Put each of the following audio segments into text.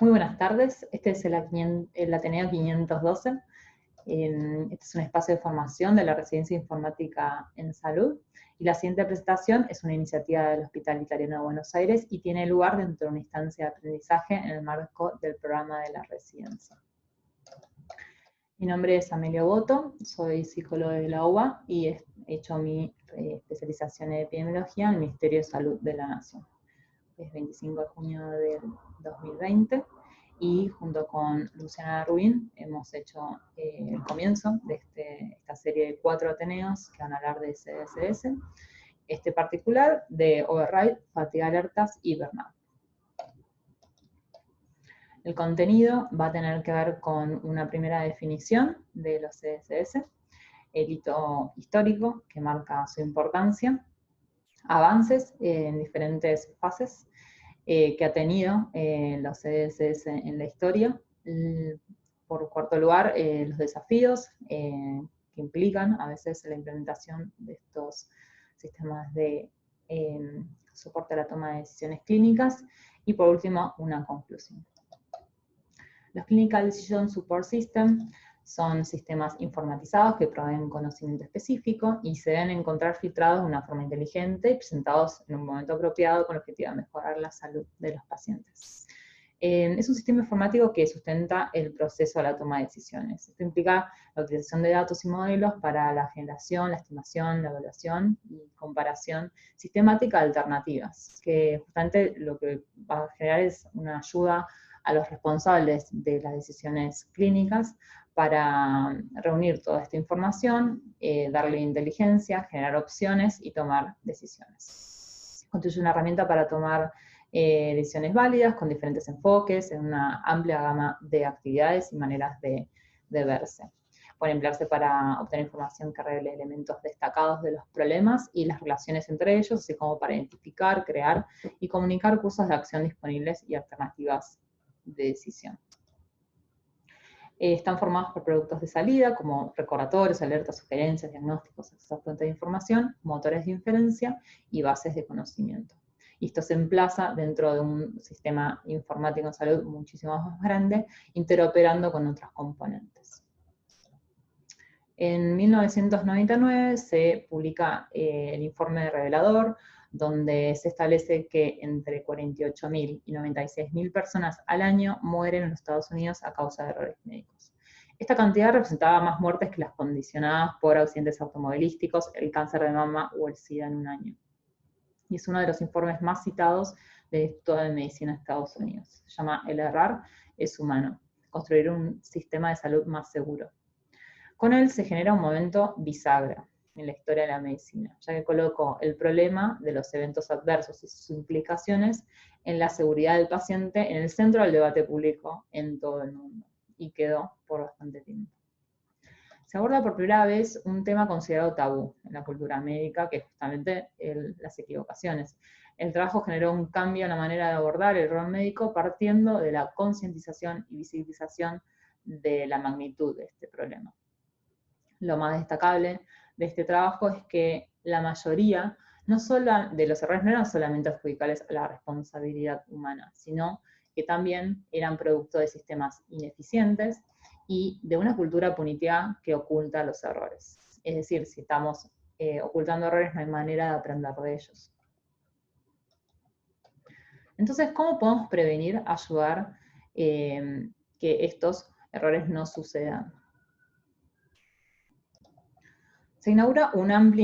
Muy buenas tardes, este es el Ateneo 512. Este es un espacio de formación de la Residencia Informática en Salud. Y la siguiente presentación es una iniciativa del Hospital Italiano de Buenos Aires y tiene lugar dentro de una instancia de aprendizaje en el marco del programa de la residencia. Mi nombre es Amelio Boto, soy psicóloga de la UBA y he hecho mi especialización en epidemiología en el Ministerio de Salud de la Nación. Es 25 de junio del 2020, y junto con Luciana Rubín hemos hecho el comienzo de esta serie de 4 Ateneos que van a hablar de CDSS, este particular de override, fatiga alertas y burnout. El contenido va a tener que ver con una primera definición de los CDSS, el hito histórico que marca su importancia, avances en diferentes fases que ha tenido los CDSS en la historia. Por cuarto lugar, los desafíos que implican a veces la implementación de estos sistemas de soporte a la toma de decisiones clínicas. Y por último, una conclusión. Los Clinical Decision Support System son sistemas informatizados que proveen conocimiento específico y se deben encontrar filtrados de una forma inteligente y presentados en un momento apropiado con el objetivo de mejorar la salud de los pacientes. Es un sistema informático que sustenta el proceso de la toma de decisiones. Esto implica la utilización de datos y modelos para la generación, la estimación, la evaluación y comparación sistemática de alternativas, que justamente lo que va a generar es una ayuda a los responsables de las decisiones clínicas para reunir toda esta información, darle inteligencia, generar opciones y tomar decisiones. Constituye una herramienta para tomar decisiones válidas con diferentes enfoques en una amplia gama de actividades y maneras de verse. Puede emplearse para obtener información que revele elementos destacados de los problemas y las relaciones entre ellos, así como para identificar, crear y comunicar cursos de acción disponibles y alternativas de decisión. Están formados por productos de salida, como recordatorios, alertas, sugerencias, diagnósticos, acceso a fuentes de información, motores de inferencia y bases de conocimiento. Y esto se emplaza dentro de un sistema informático en salud muchísimo más grande, interoperando con otros componentes. En 1999 se publica el informe revelador, donde se establece que entre 48.000 y 96.000 personas al año mueren en los Estados Unidos a causa de errores médicos. Esta cantidad representaba más muertes que las condicionadas por accidentes automovilísticos, el cáncer de mama o el SIDA en un año. Y es uno de los informes más citados de toda la medicina de Estados Unidos. Se llama El errar es humano, construir un sistema de salud más seguro. Con él se genera un momento bisagra en la historia de la medicina, ya que colocó el problema de los eventos adversos y sus implicaciones en la seguridad del paciente en el centro del debate público en todo el mundo, y quedó por bastante tiempo. Se aborda por primera vez un tema considerado tabú en la cultura médica, que es justamente las equivocaciones. El trabajo generó un cambio en la manera de abordar el rol médico, partiendo de la concientización y visibilización de la magnitud de este problema. Lo más destacable de este trabajo es que la mayoría de los errores no eran solamente adjudicables a la responsabilidad humana, sino que también eran producto de sistemas ineficientes y de una cultura punitiva que oculta los errores. Es decir, si estamos ocultando errores, no hay manera de aprender de ellos. Entonces, ¿cómo podemos prevenir, ayudar que estos errores no sucedan? Se inaugura un amplio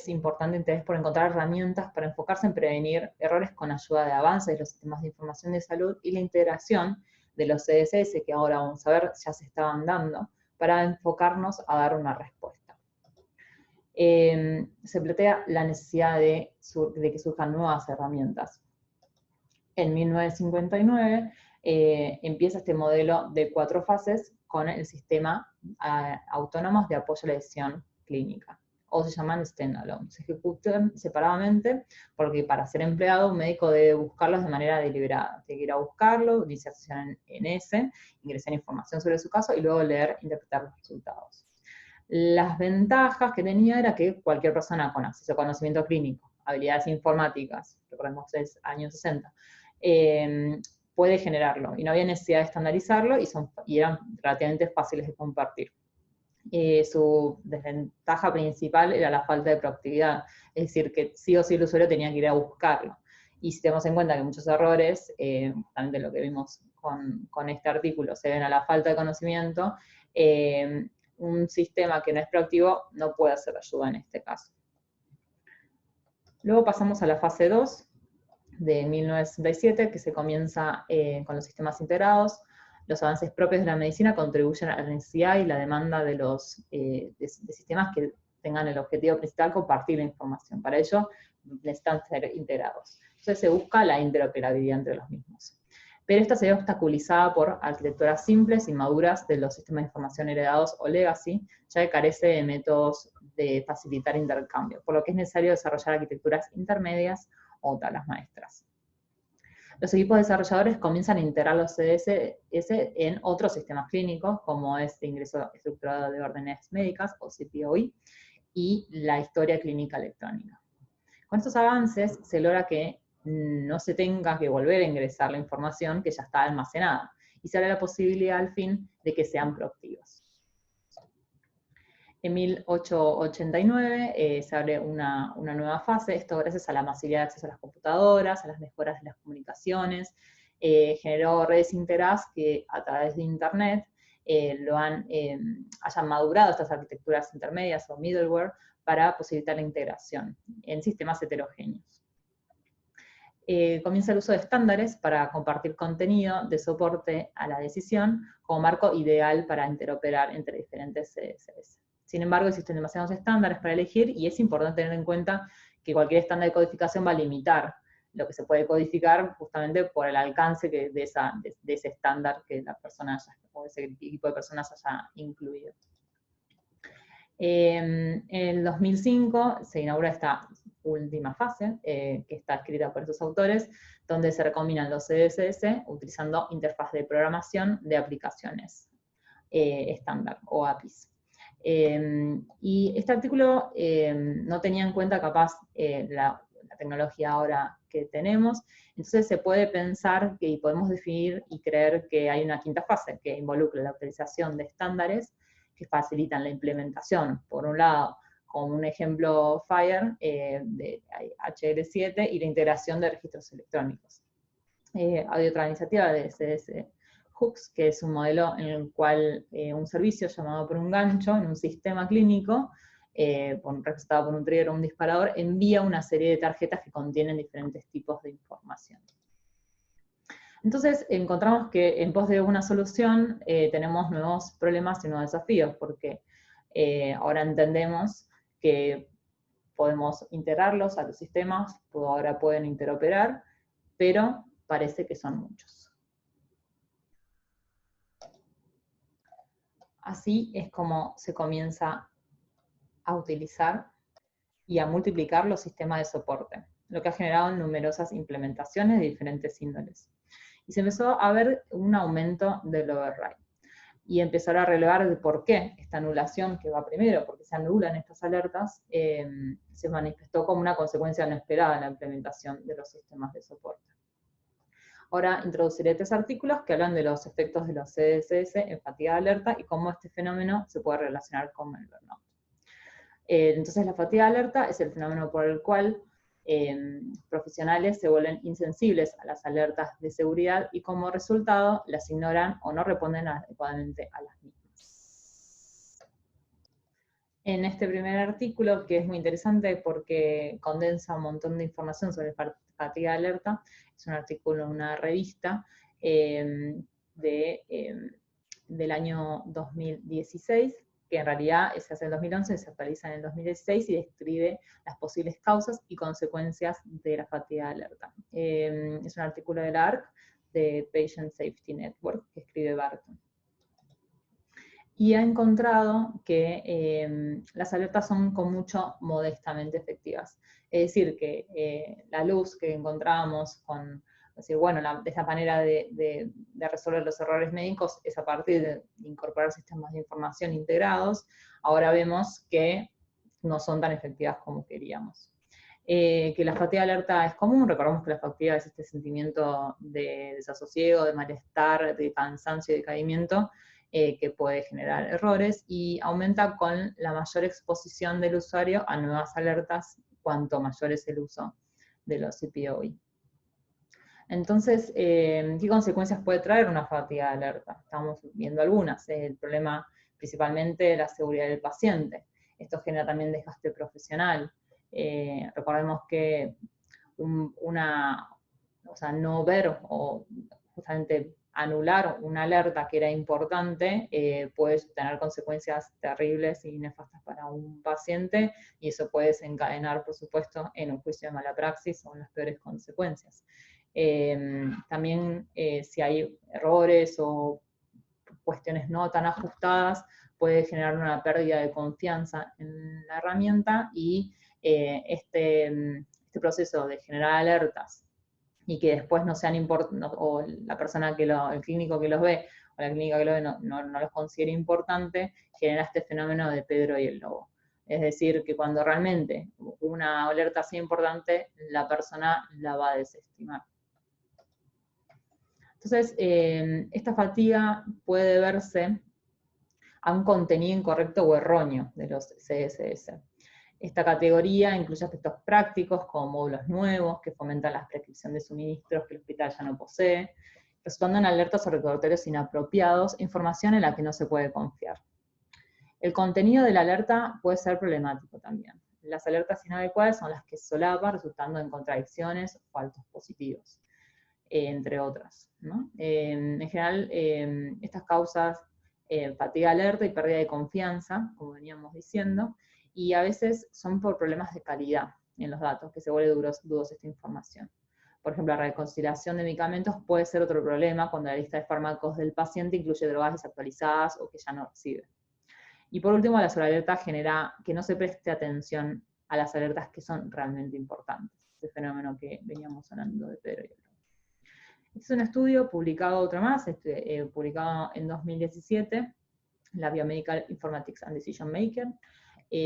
importante interés por encontrar herramientas para enfocarse en prevenir errores con ayuda de avances de los sistemas de información de salud y la integración de los CDSS, que ahora vamos a ver ya se estaban dando, para enfocarnos a dar una respuesta. Se plantea la necesidad de que surjan nuevas herramientas. En 1959 empieza este modelo de 4 fases con el sistema autónomos de apoyo a la decisión clínica, o se llaman standalone. Se ejecutan separadamente porque para ser empleado un médico debe buscarlos de manera deliberada. Tiene que ir a buscarlo, iniciar sesión en ese, ingresar información sobre su caso y luego leer, interpretar los resultados. Las ventajas que tenía era que cualquier persona con acceso a conocimiento clínico, habilidades informáticas, recordemos es años 60, puede generarlo, y no había necesidad de estandarizarlo, y eran relativamente fáciles de compartir. Su desventaja principal era la falta de proactividad, es decir, que sí o sí el usuario tenía que ir a buscarlo. Y si tenemos en cuenta que muchos errores, también de lo que vimos con este artículo, se ven a la falta de conocimiento, un sistema que no es proactivo no puede hacer ayuda en este caso. Luego pasamos a la fase 2 de 1967, que se comienza con los sistemas integrados. Los avances propios de la medicina contribuyen a la necesidad y la demanda de sistemas que tengan el objetivo principal compartir la información. Para ello necesitan ser integrados. Entonces se busca la interoperabilidad entre los mismos. Pero esta se ve obstaculizada por arquitecturas simples y maduras de los sistemas de información heredados o legacy, ya que carece de métodos de facilitar intercambio, por lo que es necesario desarrollar arquitecturas intermedias o tablas maestras. Los equipos desarrolladores comienzan a integrar los CDS en otros sistemas clínicos, como es el ingreso estructurado de órdenes médicas, o CPOI, y la historia clínica electrónica. Con estos avances se logra que no se tenga que volver a ingresar la información que ya está almacenada, y se abre la posibilidad al fin de que sean proactivos. En 1889 se abre una nueva fase, esto gracias a la masividad de acceso a las computadoras, a las mejoras de las comunicaciones, generó redes integradas que a través de Internet hayan madurado estas arquitecturas intermedias o middleware para posibilitar la integración en sistemas heterogéneos. Comienza el uso de estándares para compartir contenido de soporte a la decisión como marco ideal para interoperar entre diferentes CSS. Sin embargo, existen demasiados estándares para elegir y es importante tener en cuenta que cualquier estándar de codificación va a limitar lo que se puede codificar justamente por el alcance de ese estándar que la persona o ese equipo de personas haya incluido. En el 2005 se inaugura esta última fase, que está escrita por estos autores, donde se recombinan los CSS utilizando interfaz de programación de aplicaciones estándar o APIs. Y este artículo no tenía en cuenta capaz la tecnología ahora que tenemos, entonces se puede pensar y podemos definir y creer que hay una quinta fase que involucra la utilización de estándares que facilitan la implementación, por un lado, como un ejemplo FHIR de HL7 y la integración de registros electrónicos. Hay otra iniciativa de CDS Hooks, que es un modelo en el cual un servicio llamado por un gancho en un sistema clínico, representado por un trigger o un disparador, envía una serie de tarjetas que contienen diferentes tipos de información. Entonces encontramos que en pos de una solución tenemos nuevos problemas y nuevos desafíos, porque ahora entendemos que podemos integrarlos a los sistemas, ahora pueden interoperar, pero parece que son muchos. Así es como se comienza a utilizar y a multiplicar los sistemas de soporte, lo que ha generado numerosas implementaciones de diferentes índoles. Y se empezó a ver un aumento del override. Y empezar a relevar de por qué esta anulación, que va primero, porque se anulan estas alertas, se manifestó como una consecuencia no esperada en la implementación de los sistemas de soporte. Ahora introduciré 3 artículos que hablan de los efectos de los CSS en fatiga de alerta y cómo este fenómeno se puede relacionar con el burnout. Entonces la fatiga de alerta es el fenómeno por el cual profesionales se vuelven insensibles a las alertas de seguridad y como resultado las ignoran o no responden adecuadamente a las mismas. En este primer artículo, que es muy interesante porque condensa un montón de información sobre fatiga de alerta, es un artículo en una revista del año 2016, que en realidad se hace en el 2011, se actualiza en el 2016 y describe las posibles causas y consecuencias de la fatiga de alerta. Es un artículo de la ARC, de Patient Safety Network, que escribe Barton. Y ha encontrado que las alertas son con mucho modestamente efectivas. Es decir, que la luz que encontramos con, decir, bueno, de esta manera de resolver los errores médicos es a partir de incorporar sistemas de información integrados. Ahora vemos que no son tan efectivas como queríamos. que la fatiga alerta es común. Recordemos que la fatiga es este sentimiento de desasosiego, de malestar, de cansancio y decaimiento, que puede generar errores, y aumenta con la mayor exposición del usuario a nuevas alertas cuanto mayor es el uso de los CPOI. Entonces, ¿qué consecuencias puede traer una fatiga de alerta? Estamos viendo algunas. El problema principalmente la seguridad del paciente. Esto genera también desgaste profesional. Recordemos que no ver o justamente anular una alerta que era importante puede tener consecuencias terribles y nefastas para un paciente, y eso puede desencadenar, por supuesto, en un juicio de mala praxis o en las peores consecuencias. También si hay errores o cuestiones no tan ajustadas, puede generar una pérdida de confianza en la herramienta, y este proceso de generar alertas y que después no sean importantes, o la persona el clínico que los ve, o la clínica que los ve no los considera importante, genera este fenómeno de Pedro y el lobo. Es decir, que cuando realmente una alerta sea importante, la persona la va a desestimar. Entonces, esta fatiga puede deberse a un contenido incorrecto o erróneo de los CSS. Esta categoría incluye aspectos prácticos como módulos nuevos que fomentan la prescripción de suministros que el hospital ya no posee, resultando en alertas o recordatorios inapropiados e información en la que no se puede confiar. El contenido de la alerta puede ser problemático también. Las alertas inadecuadas son las que solapan, resultando en contradicciones o falsos positivos, entre otras, ¿no? En general, estas causas fatiga alerta y pérdida de confianza, como veníamos diciendo, y a veces son por problemas de calidad en los datos, que se vuelve dudosa esta información. Por ejemplo, la reconciliación de medicamentos puede ser otro problema cuando la lista de fármacos del paciente incluye drogas desactualizadas o que ya no recibe. Y por último, la sobrealerta genera que no se preste atención a las alertas que son realmente importantes. Ese fenómeno que veníamos hablando de Pedro y el lobo. Este es un estudio publicado, otro más, publicado en 2017, la Biomedical Informatics and Decision Maker.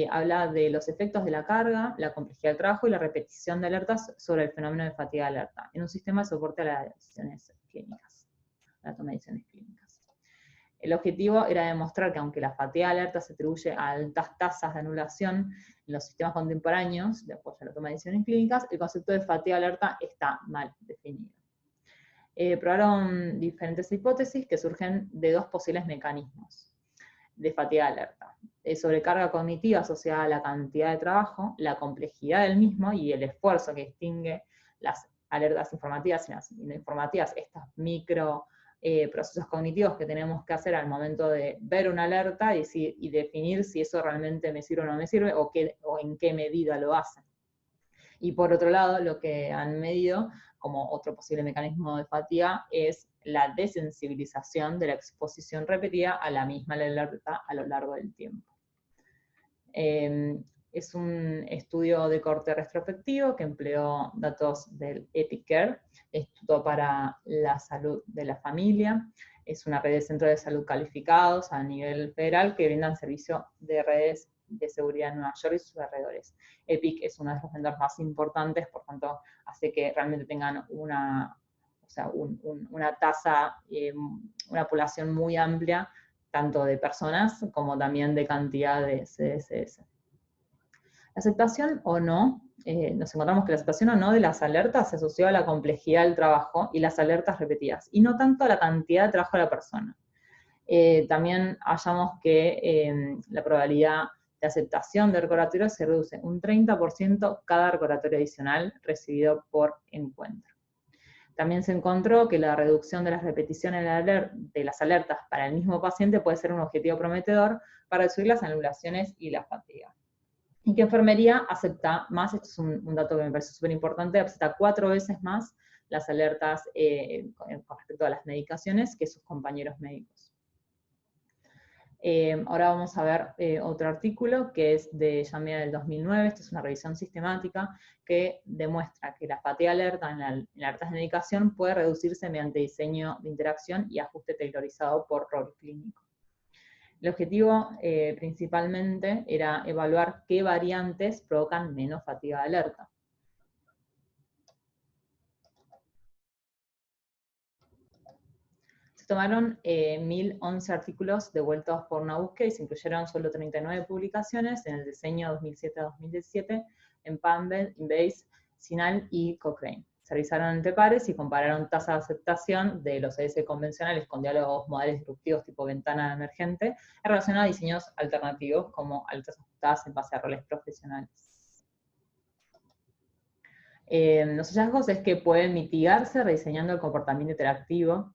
Habla de los efectos de la carga, la complejidad del trabajo y la repetición de alertas sobre el fenómeno de fatiga de alerta en un sistema de soporte a las decisiones clínicas, a la toma de decisiones clínicas. El objetivo era demostrar que aunque la fatiga de alerta se atribuye a altas tasas de anulación en los sistemas contemporáneos de apoyo a la toma de decisiones clínicas, el concepto de fatiga de alerta está mal definido. Probaron diferentes hipótesis que surgen de dos posibles mecanismos de fatiga de alerta. Sobrecarga cognitiva asociada a la cantidad de trabajo, la complejidad del mismo y el esfuerzo que distingue las alertas informativas y las no informativas, estos micro procesos cognitivos que tenemos que hacer al momento de ver una alerta y definir si eso realmente me sirve o no me sirve, o en qué medida lo hace. Y por otro lado, lo que han medido como otro posible mecanismo de fatiga es la desensibilización de la exposición repetida a la misma alerta a lo largo del tiempo. Es un estudio de corte retrospectivo que empleó datos del Epic Care, Instituto para la Salud de la Familia. Es una red de centros de salud calificados a nivel federal que brindan servicio de redes de seguridad en Nueva York y sus alrededores. Epic es uno de los vendedores más importantes, por tanto, hace que realmente tengan una tasa, una población muy amplia, tanto de personas como también de cantidad de CSS. La aceptación o no, nos encontramos que la aceptación o no de las alertas se asoció a la complejidad del trabajo y las alertas repetidas, y no tanto a la cantidad de trabajo de la persona. También hallamos que la probabilidad de aceptación de recordatorio se reduce un 30% cada recordatorio adicional recibido por encuentro. También se encontró que la reducción de las repeticiones de las alertas para el mismo paciente puede ser un objetivo prometedor para reducir las anulaciones y la fatiga. Y que enfermería acepta más, esto es un dato que me parece súper importante, acepta 4 veces más las alertas con respecto a las medicaciones que sus compañeros médicos. Ahora vamos a ver otro artículo que es de Yamea del 2009, esta es una revisión sistemática que demuestra que la fatiga alerta en alertas de medicación puede reducirse mediante diseño de interacción y ajuste tailorizado por rol clínico. El objetivo principalmente era evaluar qué variantes provocan menos fatiga de alerta. se tomaron 1011 artículos devueltos por una búsqueda y se incluyeron solo 39 publicaciones en el diseño 2007-2017 en PubMed, Embase, CINAHL y Cochrane. Se revisaron entre pares y compararon tasa de aceptación de los ES convencionales con diálogos modales disruptivos tipo ventana emergente en relación a diseños alternativos como alertas ajustadas en base a roles profesionales. Los hallazgos es que pueden mitigarse rediseñando el comportamiento interactivo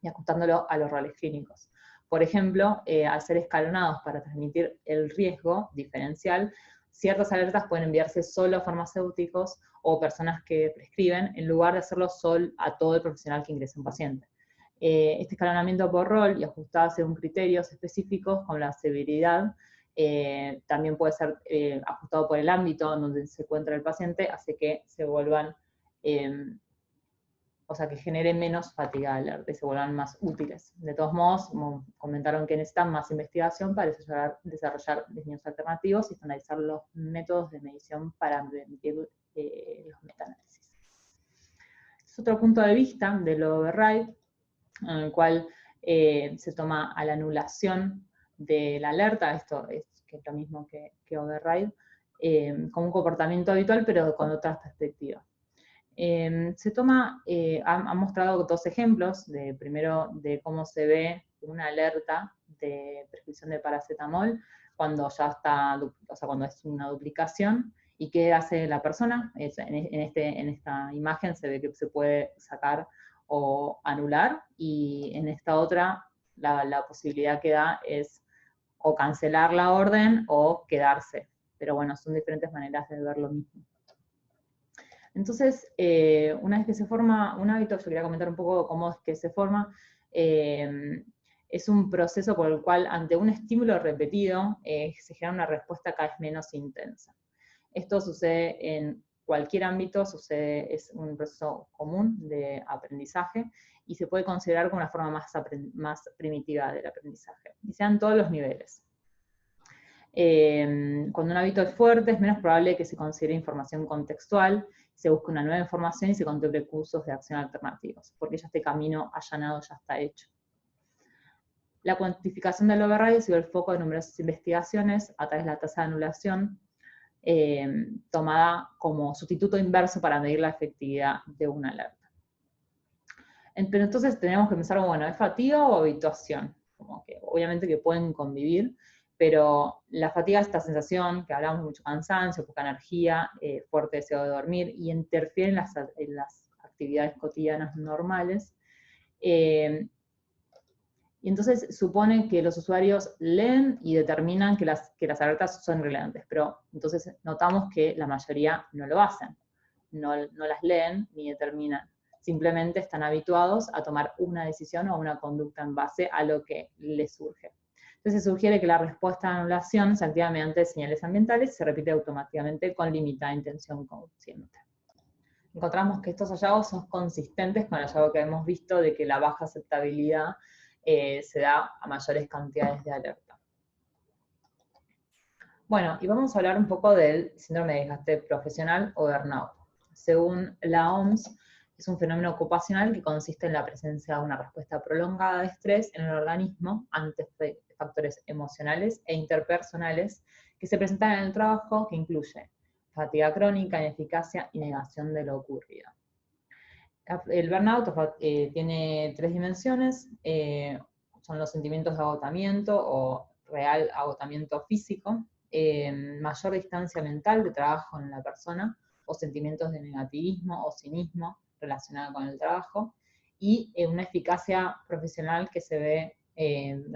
y ajustándolo a los roles clínicos. Por ejemplo, al ser escalonados para transmitir el riesgo diferencial, ciertas alertas pueden enviarse solo a farmacéuticos o personas que prescriben, en lugar de hacerlo solo a todo el profesional que ingrese un paciente. Este escalonamiento por rol y ajustado según criterios específicos, como la severidad, también puede ser ajustado por el ámbito en donde se encuentra el paciente, hace que se vuelvan, o sea, que genere menos fatiga de alerta y se vuelvan más útiles. De todos modos, como comentaron que necesitan más investigación para desarrollar diseños alternativos y estandarizar los métodos de medición para permitir los metaanálisis. Es otro punto de vista del override, en el cual se toma a la anulación de la alerta, esto es, que es lo mismo que override, como un comportamiento habitual, pero con otras perspectivas. Se toma, han mostrado dos ejemplos, primero de cómo se ve una alerta de prescripción de paracetamol cuando ya está, o sea, cuando es una duplicación, y qué hace la persona. En esta imagen se ve que se puede sacar o anular, y en esta otra la posibilidad que da es o cancelar la orden o quedarse. Pero bueno, son diferentes maneras de ver lo mismo. Entonces, una vez que se forma un hábito, yo quería comentar un poco cómo es que se forma. Es un proceso por el cual, ante un estímulo repetido, se genera una respuesta cada vez menos intensa. Esto sucede en cualquier ámbito, es un proceso común de aprendizaje y se puede considerar como una forma más primitiva del aprendizaje, y sean todos los niveles. Cuando un hábito es fuerte, es menos probable que se considere información contextual, se busque una nueva información y se contemple cursos de acción alternativos, porque ya este camino allanado ya está hecho. La cuantificación del override ha sido el foco de numerosas investigaciones a través de la tasa de anulación, tomada como sustituto inverso para medir la efectividad de una alerta. Pero entonces tenemos que pensar, bueno, ¿es fatiga o habituación? Como que obviamente que pueden convivir, pero la fatiga es esta sensación, que hablamos de mucho cansancio, poca energía, fuerte deseo de dormir, y interfiere en las actividades cotidianas normales. Y entonces supone que los usuarios leen y determinan que las alertas son relevantes, pero entonces notamos que la mayoría no lo hacen, no las leen ni determinan, simplemente están habituados a tomar una decisión o una conducta en base a lo que les surge. Entonces se sugiere que la respuesta a anulación se activa mediante señales ambientales y se repite automáticamente con limitada intención consciente. Encontramos que estos hallazgos son consistentes con el hallazgo que hemos visto de que la baja aceptabilidad se da a mayores cantidades de alerta. Bueno, y vamos a hablar un poco del síndrome de desgaste profesional o burnout. Según la OMS, es un fenómeno ocupacional que consiste en la presencia de una respuesta prolongada de estrés en el organismo ante factores emocionales e interpersonales que se presentan en el trabajo, que incluye fatiga crónica, ineficacia y negación de lo ocurrido. El burnout tiene tres dimensiones, son los sentimientos de agotamiento o real agotamiento físico, mayor distancia mental de trabajo en la persona, o sentimientos de negativismo o cinismo relacionado con el trabajo, y una eficacia profesional que se ve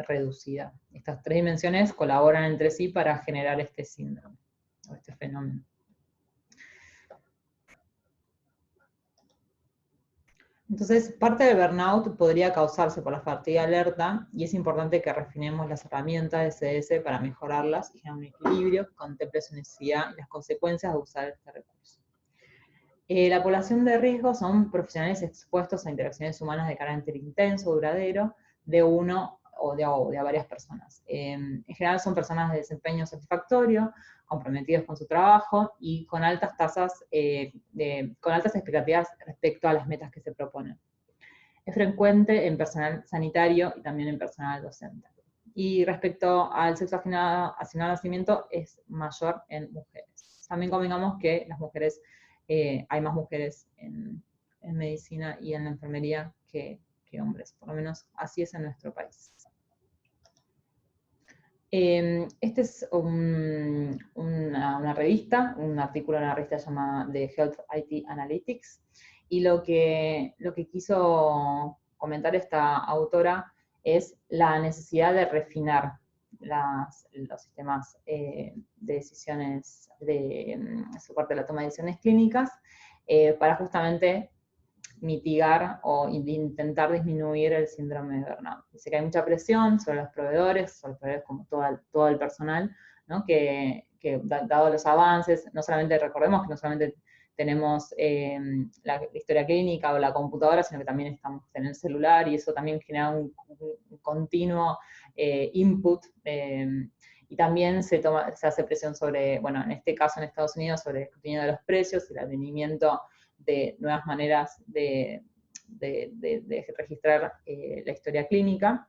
reducida. Estas tres dimensiones colaboran entre sí para generar este síndrome, o este fenómeno. Entonces, parte del burnout podría causarse por la fatiga alerta, y es importante que refinemos las herramientas de CS para mejorarlas y generar un equilibrio que contemple su necesidad y las consecuencias de usar este recurso. La población de riesgo son profesionales expuestos a interacciones humanas de carácter intenso, duradero, de uno o de varias personas. En general son personas de desempeño satisfactorio, comprometidos con su trabajo y con altas tasas, con altas expectativas respecto a las metas que se proponen. Es frecuente en personal sanitario y también en personal docente. Y respecto al sexo asignado al nacimiento, es mayor en mujeres. También convengamos que las mujeres, hay más mujeres en medicina y en la enfermería que hombres, por lo menos así es en nuestro país. Este es una revista, un artículo en una revista llamada The Health IT Analytics, y lo que quiso comentar esta autora es la necesidad de refinar los sistemas de decisiones, de soporte a la toma de decisiones clínicas, para justamente mitigar o intentar disminuir el síndrome de burnout. Dice que hay mucha presión sobre los proveedores como todo el personal, ¿no? que dado los avances, recordemos que no solamente tenemos la historia clínica o la computadora, sino que también estamos en el celular, y eso también genera un continuo input, y también se hace presión sobre, bueno, en este caso en Estados Unidos, sobre el escrutinio de los precios, el advenimiento de nuevas maneras de registrar la historia clínica,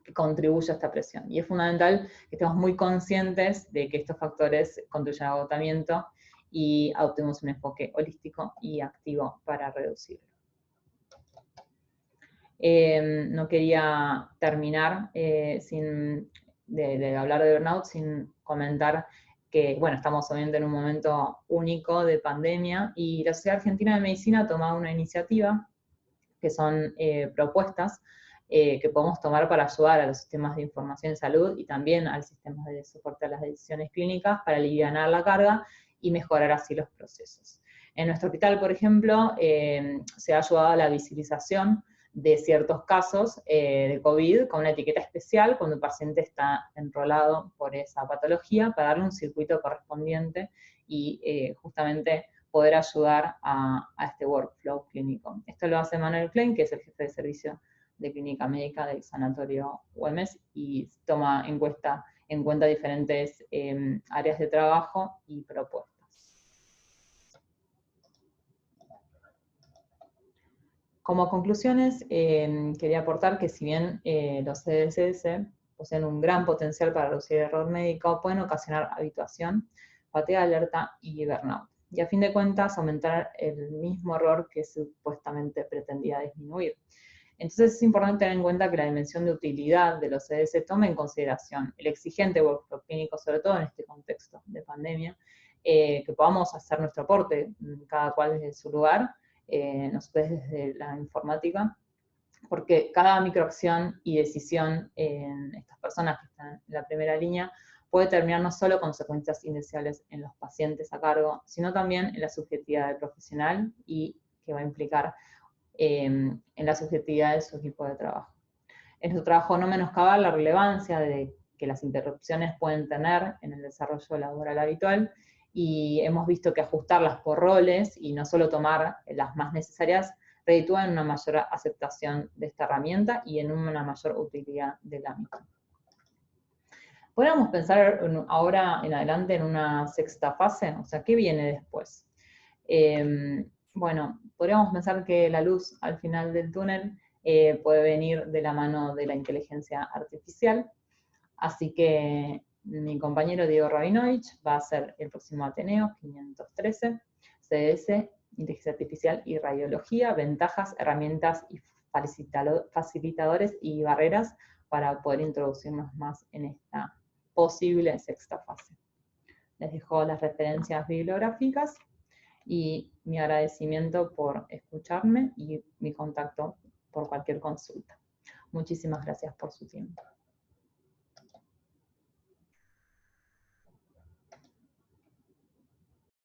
que contribuye a esta presión. Y es fundamental que estemos muy conscientes de que estos factores contribuyen al agotamiento y adoptemos un enfoque holístico y activo para reducirlo. No quería terminar de hablar de burnout sin comentar que, bueno, estamos obviamente en un momento único de pandemia, y la Sociedad Argentina de Medicina ha tomado una iniciativa, que son propuestas que podemos tomar para ayudar a los sistemas de información en salud y también al sistema de soporte a las decisiones clínicas, para aliviar la carga y mejorar así los procesos. En nuestro hospital, por ejemplo, se ha ayudado a la visibilización de ciertos casos de COVID con una etiqueta especial cuando el paciente está enrolado por esa patología, para darle un circuito correspondiente y justamente poder ayudar a este workflow clínico. Esto lo hace Manuel Klein, que es el jefe de servicio de clínica médica del Sanatorio Güemes, y toma en cuenta diferentes áreas de trabajo y propuestas. Como conclusiones, quería aportar que si bien los CDCS poseen un gran potencial para reducir el error médico, pueden ocasionar habituación, fatiga de alerta y burnout. Y a fin de cuentas, aumentar el mismo error que supuestamente pretendía disminuir. Entonces es importante tener en cuenta que la dimensión de utilidad de los CDS toma en consideración el exigente workflow clínico, sobre todo en este contexto de pandemia, que podamos hacer nuestro aporte, cada cual desde su lugar, nosotros desde la informática, porque cada microacción y decisión en estas personas que están en la primera línea puede terminar no solo consecuencias indeseables en los pacientes a cargo, sino también en la subjetividad del profesional, y que va a implicar en la subjetividad de su equipo de trabajo. En su trabajo no menoscabar la relevancia de que las interrupciones pueden tener en el desarrollo laboral habitual, y hemos visto que ajustarlas por roles y no solo tomar las más necesarias reditúa en una mayor aceptación de esta herramienta y en una mayor utilidad del ámbito. Podríamos pensar ahora en adelante en una sexta fase, o sea, ¿qué viene después? Bueno, podríamos pensar que la luz al final del túnel puede venir de la mano de la inteligencia artificial, así que mi compañero Diego Rabinovich va a ser el próximo Ateneo 513, CDS, Inteligencia Artificial y Radiología, ventajas, herramientas y facilitadores y barreras para poder introducirnos más en esta posible sexta fase. Les dejo las referencias bibliográficas y mi agradecimiento por escucharme y mi contacto por cualquier consulta. Muchísimas gracias por su tiempo.